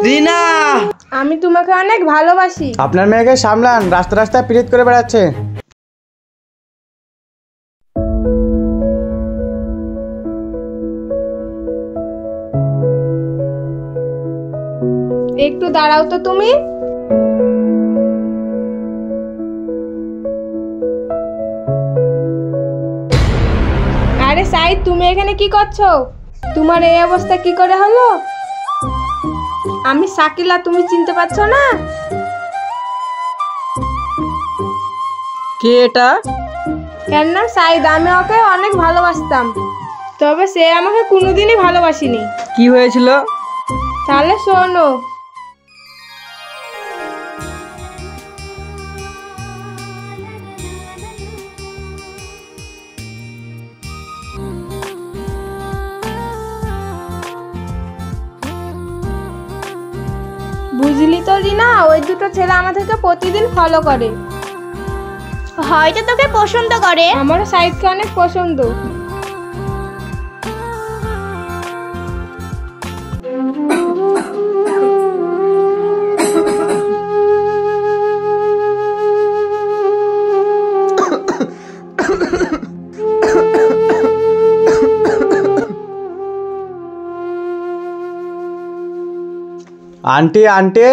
রিনা, আমি তোমাকে অনেক ভালোবাসি। আপনার মেয়েকে সামলান, রাস্তা রাস্তায় পিরিত করে বেড়াচ্ছে। একটু দাঁড়াও তো তুমি। আরে সাইদ, তুমি এখানে কি করছো? তোমার এই অবস্থা কি করে হলো? আমি শাকিলা, তুমি চিনতে পারছো না? কে এটা? এর নাম সাইদ। আমি ওকে অনেক ভালোবাসতাম, তবে সে আমাকে কোনোদিনই ভালোবাসেনি। কি হয়েছিল? তাহলে শোনো। বুঝলি তো রিনা, ওই দুটো ছেলে আমাদেরকে প্রতিদিন ফলো করে। হয়তো তোকে পছন্দ করে। আমারও সাইদকে অনেক পছন্দ। আন্টি আন্টি,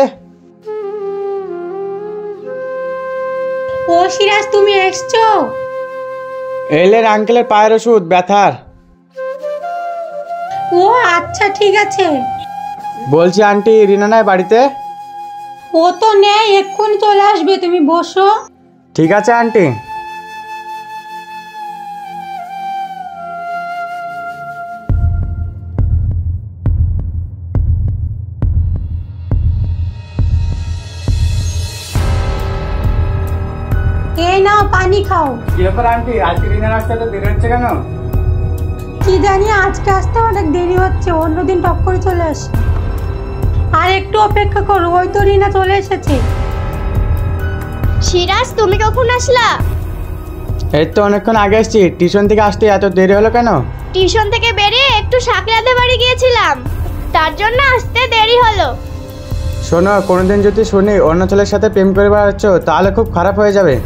ও সিরাজ, তুমি এসছো? এলেন আঙ্কেলের পায়ের ওষুধ ব্যথার। ও আচ্ছা, ঠিক আছে। বলছি আন্টি, রিনা নাই বাড়িতে? ও তো নেই, এক্ষুনি চলে আসবে, তুমি বসো। ঠিক আছে আন্টি। এই নাও, পানি খাও। কি ব্যাপার আন্টি, আজকে রিনার আসতে তো দেরি হচ্ছে কেন? কি জানি আজকে আসতে অনেক দেরি হচ্ছে, অন্যদিন টপ করে চলে আসে। আর একটু অপেক্ষা করো, ওই তো রিনা চলে এসেছে। সিরাজ, তুমি কখন আসলা? এই তো অনেকক্ষণ আগে এসেছি। টিউশন থেকে আসতে এত দেরি হলো কেন? টিউশন থেকে বেরিয়ে একটু শাকিলাদের বাড়ি গিয়েছিলাম, তার জন্য আসতে দেরি হলো। শোনো, কোনোদিন যদি শুনি অন্য ছেলের সাথে প্রেম করে বেড়াচ্ছ, তাহলে খুব খারাপ হয়ে যাবে।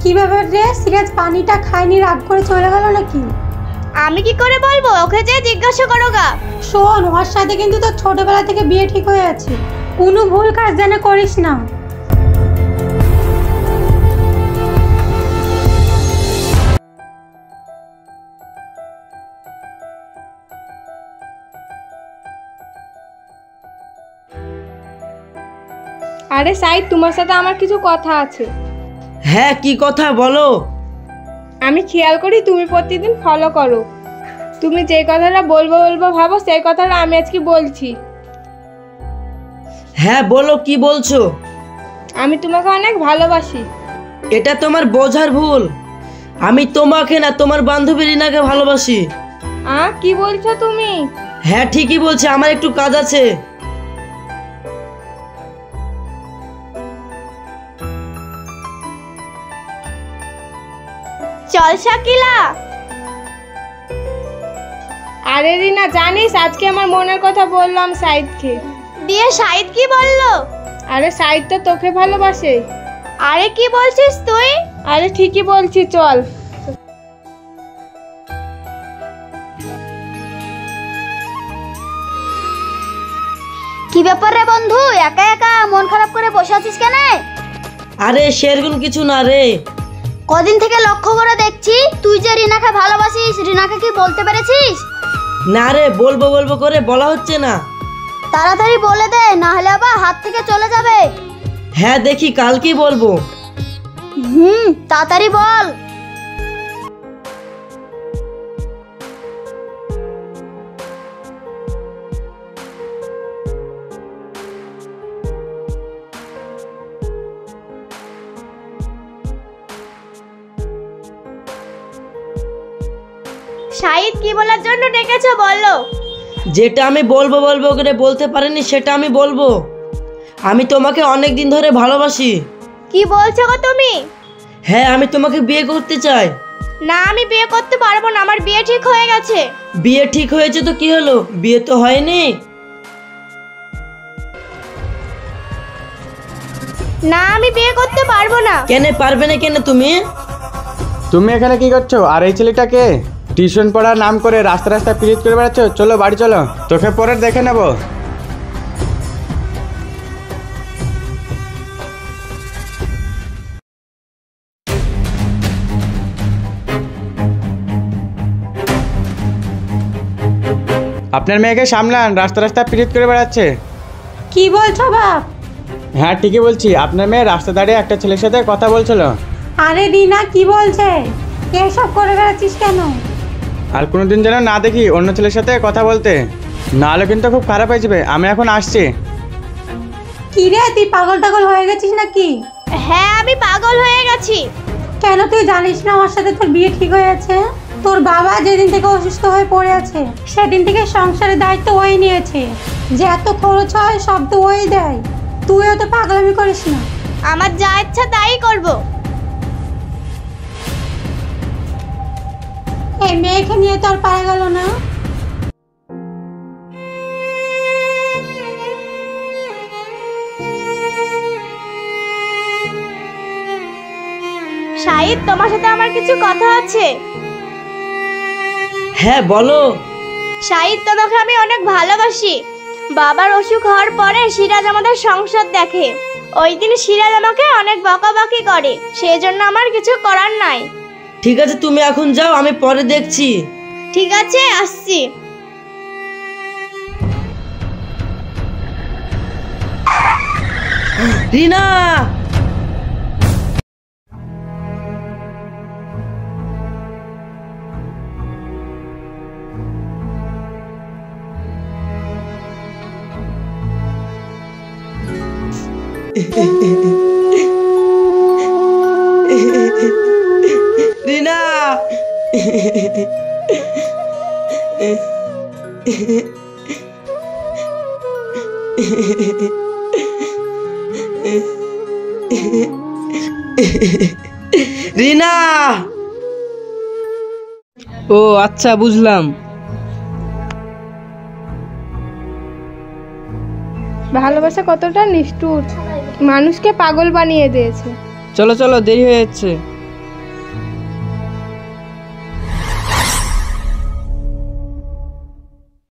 কি ব্যাপার রে, সিরাজ পানিটা খায়নি, রাগ করে চলে গেল নাকি? আমি কি করে বলবো, ওকে যে জিজ্ঞাসা করো গা। শোন, ওর সাথে কিন্তু তোর ছোটবেলা থেকে বিয়ে ঠিক হয়ে আছে, কোনো ভুল কাজ যেন করিস না। আরে সাইদ, তোমার সাথে আমার কিছু কথা আছে। হ্যাঁ, কি কথা বলো। আমি খেয়াল করি তুমি প্রতিদিন ফলো করো। তুমি যে কথাটা বলবো বলবো ভাবো, সেই কথাটা আমি আজকে বলছি। হ্যাঁ বলো, কি বলছো? আমি তোমাকে অনেক ভালোবাসি। এটা তোমার বোঝার ভুল। আমি তোমাকে না, তোমার বান্ধবী রিনাকে ভালোবাসি। কি বলছো তুমি? হ্যাঁ ঠিকই বলছি, আমার একটু কাজ আছে। চল শাকিলা। আরে রিনা, জানিস আজকে আমার মনের কথা বললাম সাইদকে। দিয়ে সাইদ কি বললো? আরে সাইদ তো তোকে ভালোবাসে। আরে কি বলছিস তুই? আরে ঠিকই বলছি, চল। কি ব্যাপার রে বন্ধু, একা একা মন খারাপ করে বসে আছিস কেন? আরে সেরকম কিছু না রে। কদিন থেকে লক্ষ্য করে দেখছি তুই যে রিনাকে ভালোবাসিস, রিনাকে কি বলতে পেরেছিস? না রে, বলবো বলবো করে বলা হচ্ছে না। তাড়াতাড়ি বলে দে, না হলে আবার হাত থেকে চলে যাবে। হ্যাঁ দেখি কাল কি বলবো। তাড়াতাড়ি বল। সাইদ কি বলার জন্য ডেকেছো বলো। যেটা আমি বলবো বলবো করে বলতে পারিনি, সেটা আমি বলবো। আমি তোমাকে অনেক দিন ধরে ভালোবাসি। কি বলছো গো তুমি? হ্যাঁ, আমি তোমাকে বিয়ে করতে চাই। না, আমি বিয়ে করতে পারবো না, আমার বিয়ে ঠিক হয়ে গেছে। বিয়ে ঠিক হয়েছে তো কি হলো, বিয়ে তো হয়নি। না, আমি বিয়ে করতে পারবো না। কেন পারবে না কেন তুমি? তুমি এখানে কি করছো? আর এই ছেলেটাকে টিউশন পড়ার নাম করে রাস্তা রাস্তা পিরিত করে বেড়াচ্ছ। চলো বাড়ি চলো, তোকে পরে দেখে নেবো। আপনার মেয়েকে সামলান, রাস্তা রাস্তা পিরিত করে বেড়াচ্ছে। কি বলছো বাপ? হ্যাঁ ঠিকই বলছি, আপনার মেয়ে রাস্তা দাঁড়িয়ে একটা ছেলের সাথে কথা বলছিল। আরে রিনা কি বলছে? এসব করে বেড়াচ্ছিস কেন? আর কোনোদিন যেন না দেখি অন্য ছেলের সাথে কথা বলতে, নাহলে কিন্তু খুব খারাপ হয়ে যাবে। আমি এখন আসছি। কি রে, তুই পাগল টাগল হয়ে গেছিস নাকি? হ্যাঁ, আমি পাগল হয়ে গেছি। কেন তুই জানিস না আমার সাথে তোর বিয়ে ঠিক হয়েছে? তোর বাবা যেদিন থেকে অসুস্থ হয়ে পড়ে আছে সেদিন থেকে সংসারের দায়িত্ব ওই নিয়েছে। যে এত খরচ হয় সব তো ওই দেয়। তুইও তো পাগলামি করিস না। আমার যা ইচ্ছা তাই করবো। এই মেয়েকে নিয়ে তো আর পারা গেল না। শাহিদ, তোমার সাথে আমার কিছু কথা আছে। হ্যাঁ বলো। শাহিদ, তোমাকে আমি অনেক ভালোবাসি। বাবার অসুখ হওয়ার পরে সিরাজ আমাদের সংসার দেখে। ওই দিন সিরাজ আমাকে অনেক বকাবকি করে, সেই জন্য আমার কিছু করার নাই। ঠিক আছে, তুমি এখন যাও, আমি পরে দেখছি। ঠিক আছে, আসছি। রিনা, রিনা, রিনা। ও আচ্ছা, বুঝলাম। ভালোবাসা কতটা নিষ্ঠুর, মানুষকে পাগল বানিয়ে দিয়েছে। চলো চলো, দেরি হয়ে যাচ্ছে।